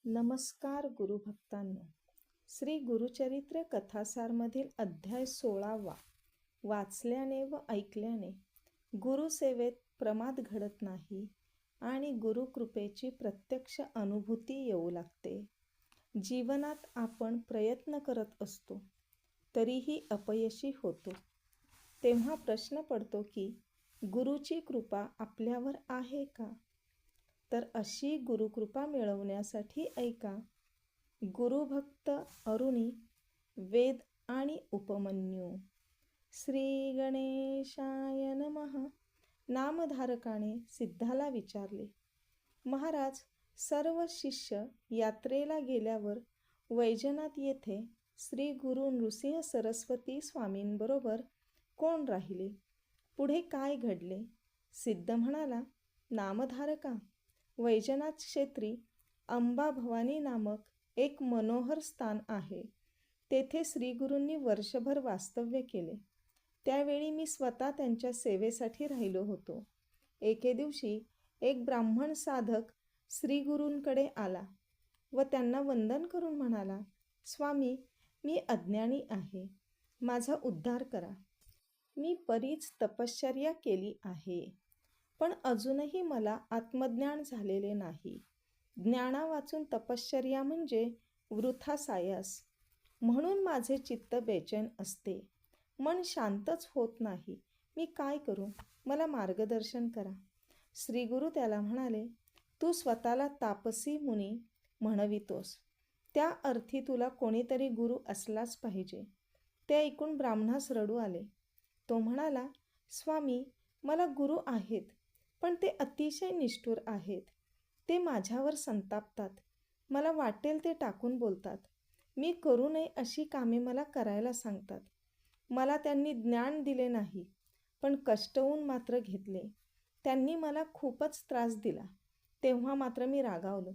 नमस्कार गुरुभक्तांनो. श्री गुरुचरित्र कथासारमधील अध्याय 16वा. वाचल्याने व ऐकल्याने गुरुसेवेत प्रमाद घडत नाही आणि गुरुकृपेची प्रत्यक्ष अनुभूती येऊ लागते. जीवनात आपण प्रयत्न करत असतो तरीही अपयशी होतो. तेव्हा प्रश्न पडतो की गुरुची कृपा आपल्यावर आहे का? तर अशी गुरुकृपा मिळवण्यासाठी ऐका गुरुभक्त अरुणी, वेद आणि उपमन्यू. श्री गणेशाय नमः. नामधारकाने सिद्धाला विचारले, महाराज, सर्व शिष्य यात्रेला गेल्यावर वैजनाथ येथे श्री गुरु नृसिंह सरस्वती स्वामींबरोबर कोण राहिले? पुढे काय घडले? सिद्ध म्हणाला, नामधारका, वैजनाथ क्षेत्री अंबा भवानी नामक एक मनोहर स्थान आहे. तेथे श्रीगुरूंनी वर्षभर वास्तव्य केले. त्यावेळी मी स्वतः त्यांच्या सेवेसाठी राहिलो होतो. एके दिवशी एक ब्राह्मण साधक श्रीगुरूंकडे आला व त्यांना वंदन करून म्हणाला, स्वामी, मी अज्ञानी आहे. माझा उद्धार करा. मी बरीच तपश्चर्या केली आहे, पण अजूनही मला आत्मज्ञान झालेले नाही. ज्ञाना वाचून तपश्चर्या म्हणजे वृथा सायास. म्हणून माझे चित्त बेचैन असते, मन शांतच होत नाही. मी काय करू? मला मार्गदर्शन करा. श्रीगुरु त्याला म्हणाले, तू स्वतःला तापसी मुनी म्हणवितोस, त्या अर्थी तुला कोणीतरी गुरु असलाच पाहिजे. ते ऐकून ब्राह्मणास रडू आले. तो म्हणाला, स्वामी, मला गुरु आहेत, पण ते अतिशय निष्ठुर आहेत. ते माझ्यावर संतापतात. मला वाटेल ते टाकून बोलतात. मी करू नये अशी कामे मला करायला सांगतात. मला त्यांनी ज्ञान दिले नाही, पण कष्टवून मात्र घेतले. त्यांनी मला खूपच त्रास दिला. तेव्हा मात्र मी रागावलो.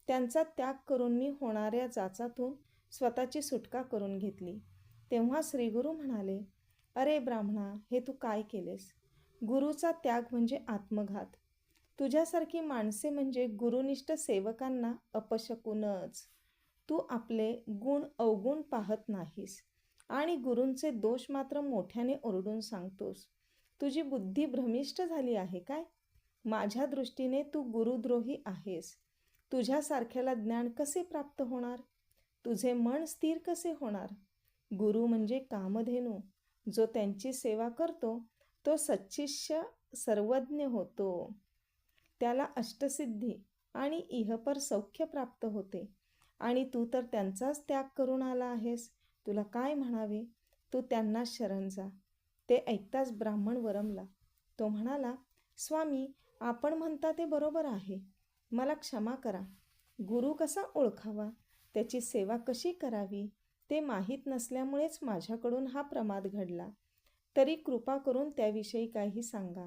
त्यांचा त्याग करून मी होणाऱ्या जाचातून स्वतःची सुटका करून घेतली. तेव्हा श्रीगुरु म्हणाले, अरे ब्राह्मणा, हे तू काय केलेस? गुरुचा त्याग म्हणजे आत्मघात. तुझ्यासारखी माणसे म्हणजे गुरुनिष्ठ सेवकांना अपशकुनच. तू आपले गुण अवगुण पाहत नाहीस आणि गुरूंचे दोष मात्र मोठ्याने ओरडून सांगतोस. तुझी बुद्धी भ्रमिष्ट झाली आहे काय? माझ्या दृष्टीने तू गुरुद्रोही आहेस. तुझ्यासारख्याला ज्ञान कसे प्राप्त होणार? तुझे मन स्थिर कसे होणार? गुरु म्हणजे कामधेनू. जो त्यांची सेवा करतो तो सच्शिष्य सर्वज्ञ होतो. त्याला अष्टसिद्धी आणि इहपर सौख्य प्राप्त होते. आणि तू तर त्यांचाच त्याग करून आला आहेस. तुला काय म्हणावे? तू त्यांना शरण जा. ते ऐकताच ब्राह्मण वरमला. तो म्हणाला, स्वामी, आपण म्हणता ते बरोबर आहे. मला क्षमा करा. गुरु कसा ओळखावा, त्याची सेवा कशी करावी, ते माहीत नसल्यामुळेच माझ्याकडून हा प्रमाद घडला. तरी कृपा करून त्याविषयी काही सांगा.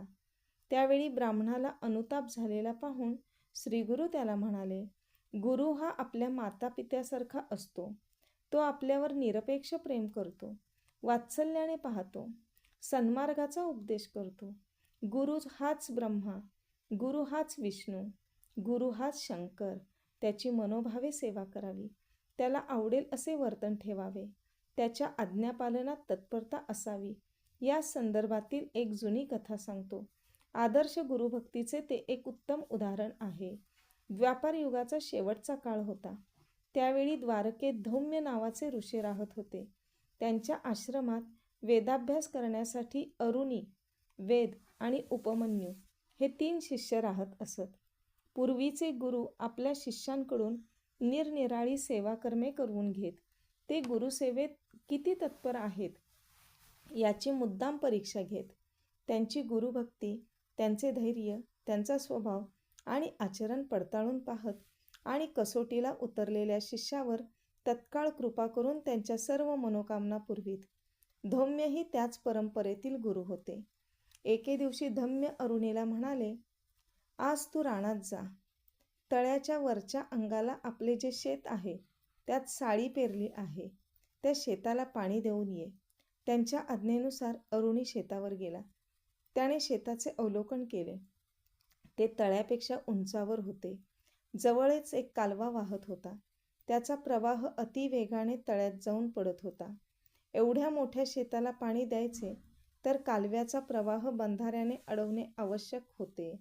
त्यावेळी ब्राह्मणाला अनुताप झालेला पाहून श्रीगुरु त्याला म्हणाले, गुरु हा आपल्या मातापित्यासारखा असतो. तो आपल्यावर निरपेक्ष प्रेम करतो, वात्सल्याने पाहतो, सन्मार्गाचा उपदेश करतो. गुरु हाच ब्रह्मा, गुरु हाच विष्णू, गुरु हाच शंकर. त्याची मनोभावे सेवा करावी. त्याला आवडेल असे वर्तन ठेवावे. त्याच्या आज्ञापालनात तत्परता असावी. या संदर्भातील एक जुनी कथा सांगतो. आदर्श गुरुभक्तीचे ते एक उत्तम उदाहरण आहे. द्वापार युगाचा शेवटचा काळ होता. त्यावेळी द्वारकेत धौम्य नावाचे ऋषी राहत होते. त्यांच्या आश्रमात वेदाभ्यास करण्यासाठी अरुणी, वेद आणि उपमन्यू हे 3 शिष्य राहत असत. पूर्वीचे गुरु आपल्या शिष्यांकडून निरनिराळी सेवाकर्मे करवून घेत. ते गुरुसेवेत किती तत्पर आहेत याची मुद्दाम परीक्षा घेत. त्यांची गुरुभक्ती, त्यांचे धैर्य, त्यांचा स्वभाव आणि आचरण पडताळून पाहत आणि कसोटीला उतरलेल्या शिष्यावर तत्काळ कृपा करून त्यांच्या सर्व मनोकामना पुरवीत. धौम्यही त्याच परंपरेतील गुरु होते. एके दिवशी धम्य अरुणीला म्हणाले, आज तू रानात जा. तळ्याच्या वरच्या अंगाला आपले जे शेत आहे त्यात साळी पेरली आहे. त्या शेताला पाणी देऊन ये. त्यांच्या आज्ञेनुसार अरुणी शेतावर गेला. त्याने शेताचे अवलोकन केले. ते तळ्यापेक्षा उंचावर होते. जवळच एक कालवा वाहत होता. त्याचा प्रवाह अतिवेगाने तळ्यात जाऊन पडत होता. एवढ्या मोठ्या शेताला पाणी द्यायचे तर कालव्याचा प्रवाह बंधाऱ्याने अडवणे आवश्यक होते.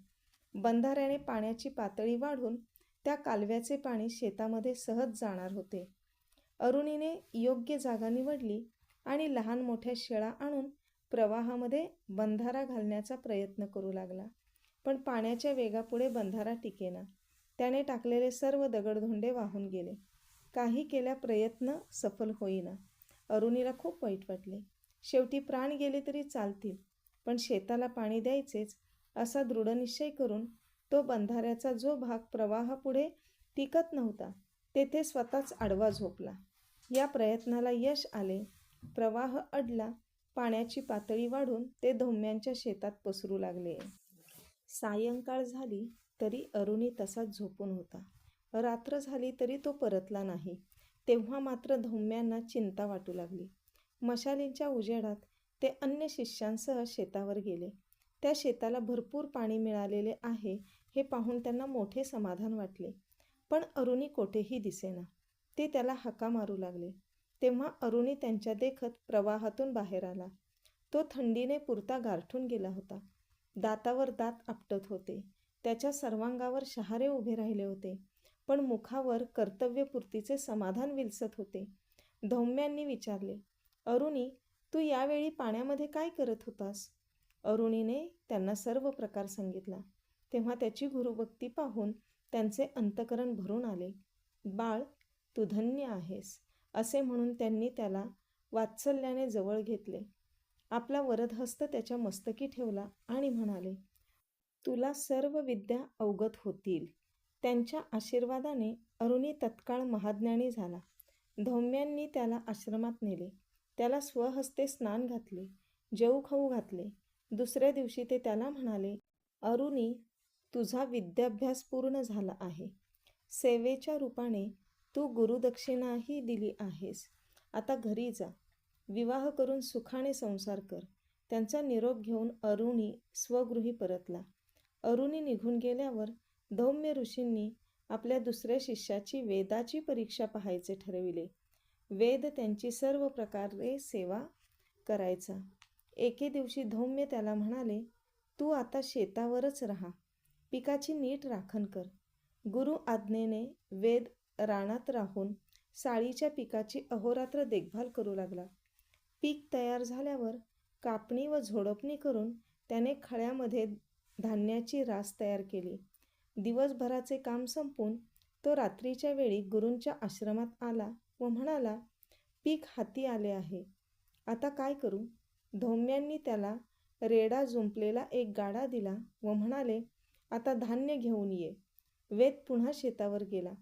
बंधाऱ्याने पाण्याची पातळी वाढून त्या कालव्याचे पाणी शेतामध्ये सहज जाणार होते. अरुणीने योग्य जागा निवडली आणि लहान मोठ्या शेळा आणून प्रवाहामध्ये बंधारा घालण्याचा प्रयत्न करू लागला. पण पाण्याच्या वेगापुढे बंधारा टिकेना. त्याने टाकलेले सर्व दगडधोंडे वाहून गेले. काही केल्या प्रयत्न सफल होईना. अरुणीला खूप वाईट वाटले. शेवटी प्राण गेले तरी चालतील, पण शेताला पाणी द्यायचेच असा दृढनिश्चय करून तो बंधाऱ्याचा जो भाग प्रवाहापुढे टिकत नव्हता तेथे स्वतःच आडवा झोपला. या प्रयत्नाला यश आले. प्रवाह अडला. पाण्याची पातळी वाढून ते धोम्यांच्या शेतात पसरू लागले. सायंकाळ झाली तरी अरुणी तसाच झोपून होता. रात्र झाली तरी तो परतला नाही. तेव्हा मात्र धोम्यांना चिंता वाटू लागली. मशालींच्या उजेडात ते अन्य शिष्यांसह शेतावर गेले. त्या शेताला भरपूर पाणी मिळालेले आहे हे पाहून त्यांना मोठे समाधान वाटले. पण अरुणी कोठेही दिसेना. ते त्याला हाका मारू लागले. तेव्हा अरुणी त्यांच्या देखत प्रवाहातून बाहेर आला. तो थंडीने पुरता गारठून गेला होता. दातावर दात आपटत होते. त्याच्या सर्वांगावर शहारे उभे राहिले होते, पण मुखावर कर्तव्यपूर्तीचे समाधान विलसत होते. धौम्यांनी विचारले, अरुणी, तू यावेळी पाण्यामध्ये काय करत होतास? अरुणीने त्यांना सर्व प्रकार सांगितला. तेव्हा त्याची गुरुभक्ती पाहून त्यांचे अंतःकरण भरून आले. बाळ, तू धन्य आहेस, असे म्हणून त्यांनी त्याला वात्सल्याने जवळ घेतले. आपला वरदहस्त त्याच्या मस्तकी ठेवला आणि म्हणाले, तुला सर्व विद्या अवगत होतील. त्यांच्या आशीर्वादाने अरुणी तत्काळ महाज्ञानी झाला. धौम्यांनी त्याला आश्रमात नेले. त्याला स्वहस्ते स्नान घातले, जेवू खाऊ घातले. दुसऱ्या दिवशी ते त्याला म्हणाले, अरुणी, तुझा विद्याभ्यास पूर्ण झाला आहे. सेवेच्या रूपाने तू गुरुदक्षिणाही दिली आहेस. आता घरी जा. विवाह करून सुखाने संसार कर. त्यांचा निरोप घेऊन अरुणी स्वगृही परतला. अरुणी निघून गेल्यावर धौम्य ऋषींनी आपल्या दुसऱ्या शिष्याची वेदाची परीक्षा पाहायचे ठरविले. वेद त्यांची सर्व प्रकारे सेवा करायचा. एके दिवशी धौम्य त्याला म्हणाले, तू आता शेतावरच राहा. पिकाची नीट राखण कर. गुरु आज्ञेने वेद रानात राहून साळीच्या पिकाची अहोरात्र देखभाल करू लागला. पीक तयार झाल्यावर कापणी व झोडपणी करून त्याने खळ्यामध्ये धान्याची रास तयार केली. दिवसभराचे काम संपून तो रात्रीच्या वेळी गुरूंच्या आश्रमात आला व म्हणाला, पीक हाती आले आहे. आता काय करू? धौम्यांनी त्याला रेडा जुंपलेला एक गाडा दिला व म्हणाले, आता धान्य घेऊन ये. वेद पुन्हा शेतावर गेला.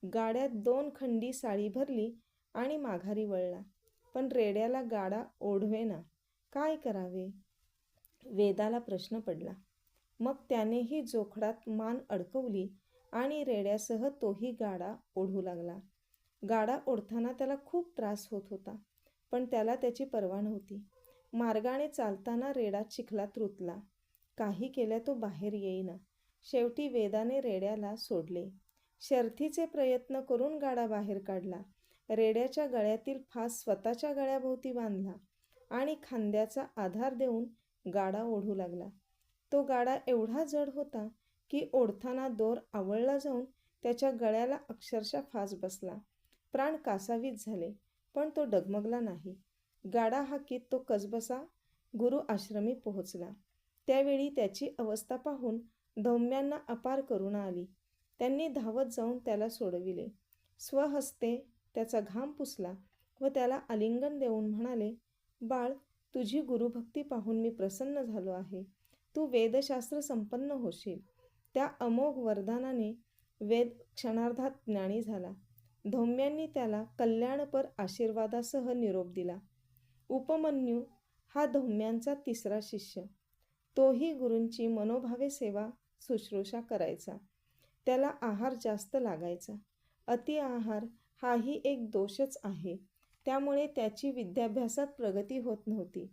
गाड्यात 2 खंडी साळी भरली आणि माघारी वळला. पण रेड्याला गाडा ओढवेना. काय करावे? वेदाला प्रश्न पडला. मग त्यानेही जोखडात मान अडकवली आणि रेड्यासह तोही गाडा ओढू लागला. गाडा ओढताना त्याला खूप त्रास होत होता, पण त्याला त्याची पर्वा नव्हती. मार्गाने चालताना रेडा चिखलात रुतला. काही केल्या तो बाहेर येईना. शेवटी वेदाने रेड्याला सोडले. शर्थीचे प्रयत्न करून गाडा बाहेर काढला. रेड्याच्या गळ्यातील फास स्वतःच्या गळ्याभोवती बांधला आणि खांद्याचा आधार देऊन गाडा ओढू लागला. तो गाडा एवढा जड होता की ओढताना दोर आवळला जाऊन त्याच्या गळ्याला अक्षरशः फास बसला. प्राण कासावीस झाले, पण तो डगमगला नाही. गाडा हाकीत तो कसबसा गुरु आश्रमी पोहोचला. त्यावेळी त्याची अवस्था पाहून धौम्यांना अपार करुणा आली. त्यांनी धावत जाऊन त्याला सोडविले. स्वहस्ते त्याचा घाम पुसला व त्याला आलिंगन देऊन म्हणाले, बाळ, तुझी गुरुभक्ती पाहून मी प्रसन्न झालो आहे. तू वेदशास्त्र संपन्न होशील. त्या अमोघ वरदानाने वेद क्षणार्धात ज्ञानी झाला. धौम्यांनी त्याला कल्याणपर आशीर्वादासह निरोप दिला. उपमन्यू हा धौम्यांचा 3रा शिष्य. तोही गुरूंची मनोभावे सेवा शुश्रूषा करायचा. त्याला आहार जास्त लागायचा. अति आहार हाही एक दोषच आहे. त्यामुळे त्याची विद्याभ्यासात प्रगती होत नव्हती.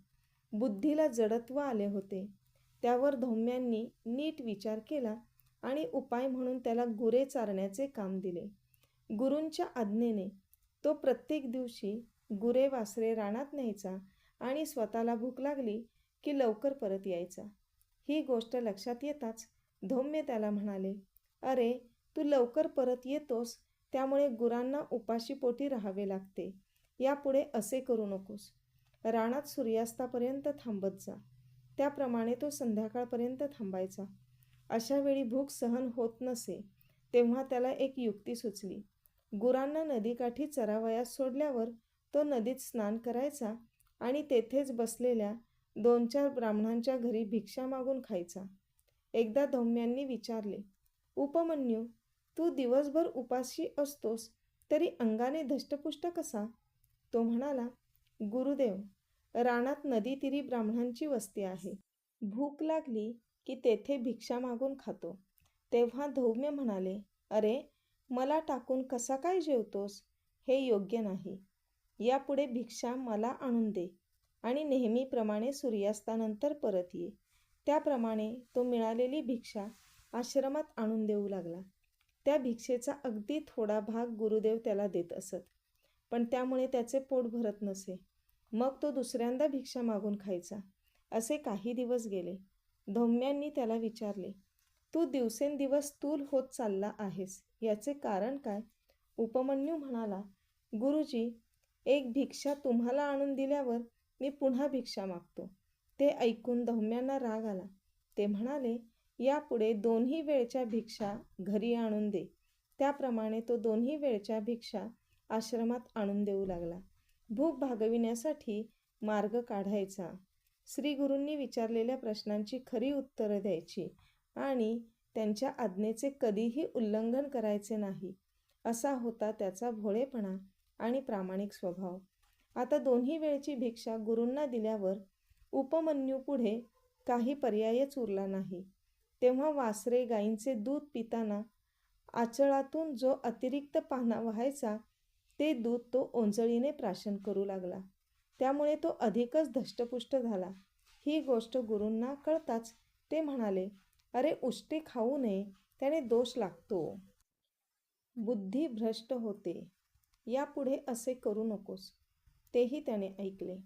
बुद्धीला जडत्व आले होते. त्यावर धौम्यांनी नीट विचार केला आणि उपाय म्हणून त्याला गुरे चारण्याचे काम दिले. गुरूंच्या आज्ञेने तो प्रत्येक दिवशी गुरे वासरे रानात न्यायचा आणि स्वतःला भूक लागली की लवकर परत यायचा. ही गोष्ट लक्षात येताच धौम्य त्याला म्हणाले, "अरे, तू लवकर परत येतोस त्यामुळे गुरांना उपाशी पोटी राहावे लागते. यापुढे असे करू नकोस. रानात सूर्यास्तापर्यंत थांबत जा." त्याप्रमाणे तो संध्याकाळपर्यंत थांबायचा. अशा वेळी भूक सहन होत नसे तेव्हा त्याला एक युक्ती सुचली. गुरांना नदीकाठी चरावयास सोडल्यावर तो नदीत स्नान करायचा आणि तेथेच बसलेल्या 2-4 ब्राह्मणांच्या घरी भिक्षा मागून खायचा. एकदा धौम्यांनी विचारले, "उपमन्यू, तू दिवसभर उपाशी असतोस तरी अंगाने धष्टपुष्ट कसा?" तो म्हणाला, "गुरुदेव, रानात नदीतीरी ब्राह्मणांची वस्ती आहे. भूक लागली की तेथे भिक्षा मागून खातो." तेव्हा धौम्य म्हणाले, "अरे, मला टाकून कसा काय जेवतोस? हे योग्य नाही. यापुढे भिक्षा मला आणून दे आणि नेहमीप्रमाणे सूर्यास्तानंतर परत ये." त्याप्रमाणे तो मिळालेली भिक्षा आश्रमात आणून देऊ लागला. त्या भिक्षेचा अगदी थोडा भाग गुरुदेव त्याला देत असत, पण त्यामुळे त्याचे पोट भरत नसे. मग तो दुसऱ्यांदा भिक्षा मागून खायचा. असे काही दिवस गेले. धौम्यांनी त्याला विचारले, "तू दिवसेंदिवस स्थूल होत चालला आहेस, याचे कारण काय?" उपमन्यू म्हणाला, "गुरुजी, एक भिक्षा तुम्हाला आणून दिल्यावर मी पुन्हा भिक्षा मागतो." ते ऐकून धौम्यांना राग आला. ते म्हणाले, "यापुढे 2 वेळच्या भिक्षा घरी आणून दे." त्याप्रमाणे तो 2 वेळच्या भिक्षा आश्रमात आणून देऊ लागला. भूक भागविण्यासाठी मार्ग काढायचा, श्रीगुरूंनी विचारलेल्या प्रश्नांची खरी उत्तरं द्यायची आणि त्यांच्या आज्ञेचे कधीही उल्लंघन करायचे नाही, असा होता त्याचा भोळेपणा आणि प्रामाणिक स्वभाव. आता 2 वेळची भिक्षा गुरूंना दिल्यावर उपमन्यूपुढे काही पर्यायच उरला नाही. तेव्हा वासरे गायींचे दूध पिताना आचळातून जो अतिरिक्त पाना वाहायचा ते दूध तो ओंजळीने प्राशन करू लागला. त्यामुळे तो अधिकच धष्टपुष्ट झाला. ही गोष्ट गुरूंना कळताच ते म्हणाले, "अरे, उष्टी खाऊ नये, त्याने दोष लागतो. बुद्धी भ्रष्ट होते. यापुढे असे करू नकोस." तेही त्याने ऐकले.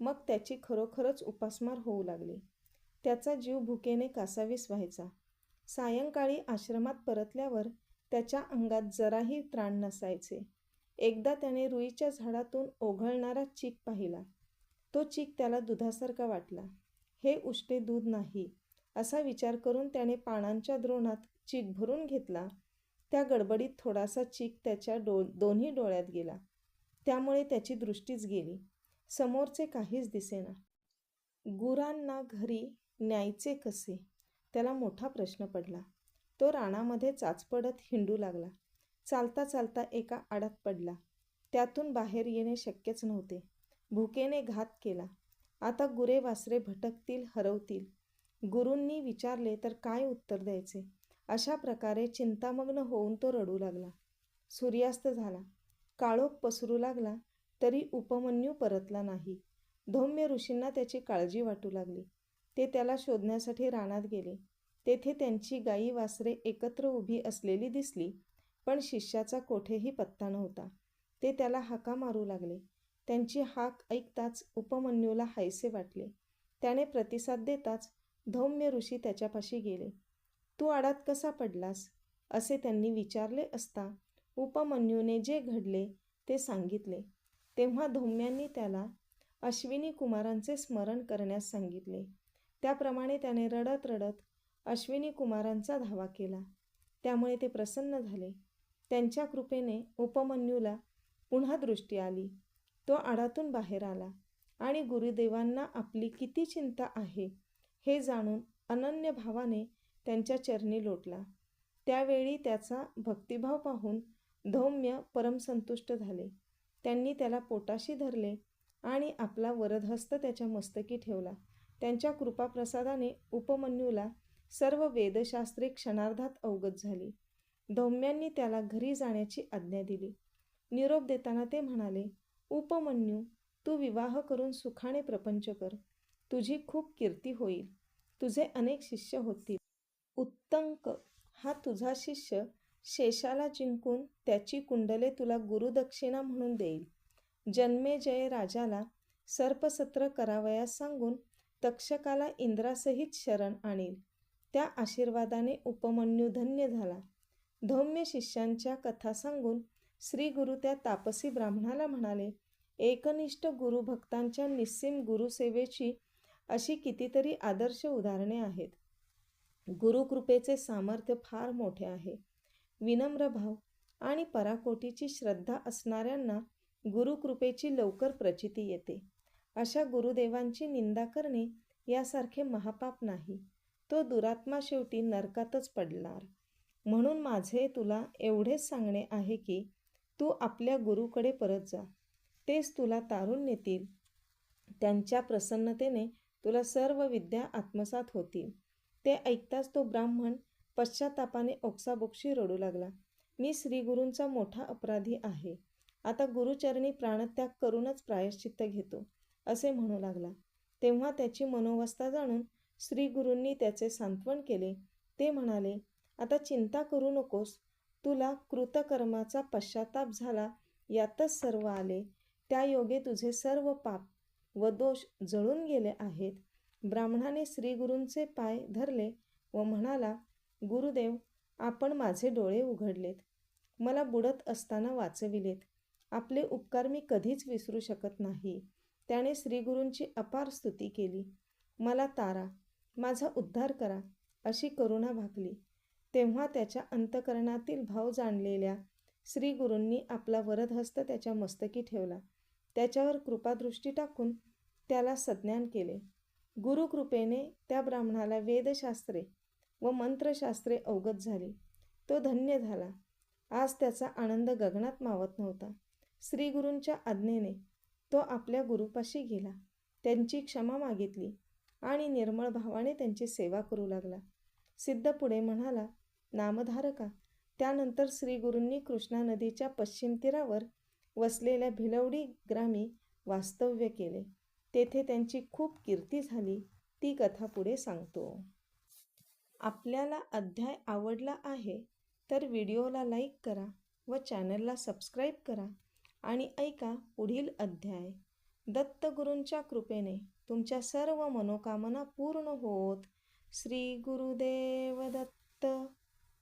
मग त्याची खरोखरच उपासमार होऊ लागली. त्याचा जीव भुकेने कासावीस व्हायचा. सायंकाळी आश्रमात परतल्यावर त्याच्या अंगात जराही त्राण नसायचे. एकदा त्याने रुईच्या झाडातून ओघळणारा चीक पाहिला. तो चीक त्याला दुधासारखा वाटला. हे उष्टे दूध नाही, असा विचार करून त्याने पानांच्या द्रोणात चीक भरून घेतला. त्या गडबडीत थोडासा चीक त्याच्या 2 डोळ्यात गेला. त्यामुळे त्याची दृष्टीच गेली. समोरचे काहीच दिसेना. गुरांना घरी न्यायचे कसे, त्याला मोठा प्रश्न पडला. तो रानामध्ये चाचपडत हिंडू लागला. चालता चालता एका आडात पडला. त्यातून बाहेर येणे शक्यच नव्हते. भुकेने घात केला. आता गुरे वासरे भटकतील, हरवतील. गुरूंनी विचारले तर काय उत्तर द्यायचे, अशा प्रकारे चिंतामग्न होऊन तो रडू लागला. सूर्यास्त झाला. काळोख पसरू लागला तरी उपमन्यू परतला नाही. धौम्य ऋषींना त्याची काळजी वाटू लागली. ते त्याला शोधण्यासाठी रानात गेले. तेथे त्यांची गाई वासरे एकत्र उभी असलेली दिसली, पण शिष्याचा कोठेही पत्ता नव्हता. ते त्याला हाका मारू लागले. त्यांची हाक ऐकताच उपमन्यूला हायसे वाटले. त्याने प्रतिसाद देताच धौम्य ऋषी त्याच्यापाशी गेले. "तू आडात कसा पडलास?" असे त्यांनी विचारले असता उपमन्यूने जे घडले ते सांगितले. तेव्हा धौम्यांनी त्याला अश्विनी कुमारांचे स्मरण करण्यास सांगितले. त्याप्रमाणे त्याने रडत रडत अश्विनी कुमारांचा धावा केला. त्यामुळे ते प्रसन्न झाले. त्यांच्या कृपेने उपमन्यूला पुन्हा दृष्टी आली. तो आडातून बाहेर आला आणि गुरुदेवांना आपली किती चिंता आहे हे जाणून अनन्य भावाने त्यांच्या चरणी लोटला. त्यावेळी त्याचा भक्तिभाव पाहून धौम्य परमसंतुष्ट झाले. त्यांनी त्याला पोटाशी धरले आणि आपला वरदहस्त त्याच्या मस्तकी ठेवला. त्यांच्या कृपाप्रसादाने उपमन्यूला सर्व वेदशास्त्रे क्षणार्धात अवगत झाली. धौम्यांनी त्याला घरी जाण्याची आज्ञा दिली. निरोप देताना ते म्हणाले, "उपमन्यू, तू विवाह करून सुखाने प्रपंच कर. तुझी खूप कीर्ती होईल. तुझे अनेक शिष्य होतील. उत्तंक हा तुझा शिष्य शेषाला जिंकून त्याची कुंडले तुला गुरुदक्षिणा म्हणून देईल. जन्मेजय राजाला सर्पसत्र करावयास सांगून तक्षकाला इंद्रासहित शरण आणील. त्या आशीर्वादाने उपमन्यू धन्य झाला. धौम्य शिष्यांच्या कथा सांगून श्री गुरु त्या तापसी ब्राह्मणाला म्हणाले, एकनिष्ठ गुरुभक्तांच्या निस्सीम गुरुसेवेची अशी कितीतरी आदर्श उदाहरणे आहेत. गुरुकृपेचे सामर्थ्य फार मोठे आहे. विनम्र भाव आणि पराकोटीची श्रद्धा असणाऱ्यांना गुरुकृपेची लवकर प्रचिती येते. अशा गुरुदेवांची निंदा करणे यासारखे महापाप नाही. तो दुरात्मा शेवटी नरकातच पडणार. म्हणून माझे तुला एवढेच सांगणे आहे की तू आपल्या गुरुकडे परत जा. तेच तुला तारून नेतील. त्यांच्या प्रसन्नतेने तुला सर्व विद्या आत्मसात होतील. ते ऐकताच तो ब्राह्मण पश्चातापाने ओक्साबोक्शी रडू लागला. मी श्रीगुरूंचा मोठा अपराधी आहे. आता गुरुचरणी प्राणत्याग करूनच प्रायश्चित्त घेतो, असे म्हणू लागला. तेव्हा त्याची मनोवस्था जाणून श्रीगुरूंनी त्याचे सांत्वन केले. ते म्हणाले, आता चिंता करू नकोस. तुला कृतकर्माचा पश्चाताप झाला यातच सर्व आले. त्या योगे तुझे सर्व पाप व दोष जळून गेले आहेत. ब्राह्मणाने श्रीगुरूंचे पाय धरले व म्हणाला, गुरुदेव, आपण माझे डोळे उघडलेत. मला बुडत असताना वाचविलेत. आपले उपकार मी कधीच विसरू शकत नाही. त्याने श्रीगुरूंची अपार स्तुती केली. मला तारा, माझा उद्धार करा, अशी करुणा भाकली. तेव्हा त्याच्या अंतकरणातील भाव जाणलेल्या श्रीगुरूंनी आपला वरदहस्त त्याच्या मस्तकी ठेवला. त्याच्यावर कृपादृष्टी टाकून त्याला सज्ञान केले. गुरुकृपेने त्या ब्राह्मणाला वेदशास्त्रे व मंत्रशास्त्रे अवगत झाली. तो धन्य झाला. आज त्याचा आनंद गगनात मावत नव्हता. श्रीगुरूंच्या आज्ञेने तो आपल्या गुरुपाशी गेला. त्यांची क्षमा मागितली आणि निर्मळ भावाने त्यांची सेवा करू लागला. सिद्ध पुढे म्हणाला, नामधारका, त्यानंतर श्रीगुरूंनी कृष्णा नदीच्या पश्चिम तीरावर वसलेल्या भिलवडी ग्रामी वास्तव्य केले. तेथे त्यांची खूप कीर्ती झाली. ती कथा पुढे सांगतो. आपल्याला अध्याय आवडला आहे तर व्हिडिओला लाईक करा व चॅनलला सबस्क्राईब करा आणि ऐका पुढील अध्याय. दत्तगुरूंच्या कृपेने तुमच्या सर्व मनोकामना पूर्ण होत. श्री गुरुदेव दत्त.